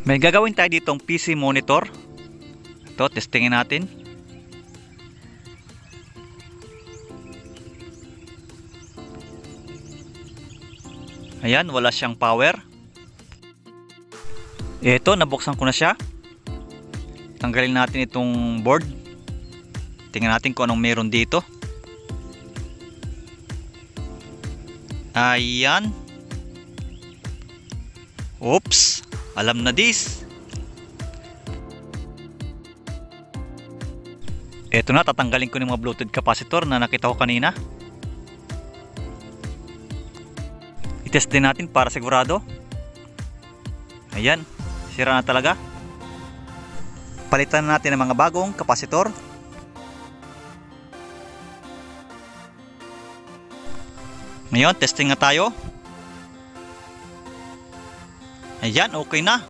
May gagawin tayo ditong PC monitor. Ito, testingin natin. Ayan, wala siyang power. Ito, nabuksan ko na siya. Tanggalin natin itong board. Tingnan natin kung anong meron dito. Ayan. Oops, alam na this. Ito na, tatanggalin ko ng mga Bluetooth capacitor na nakita ko kanina. I-test din natin para sigurado. Ayan, sira na talaga. Palitan natin ng mga bagong kapasitor. Ngayon, testing na tayo. Ayan, okay na.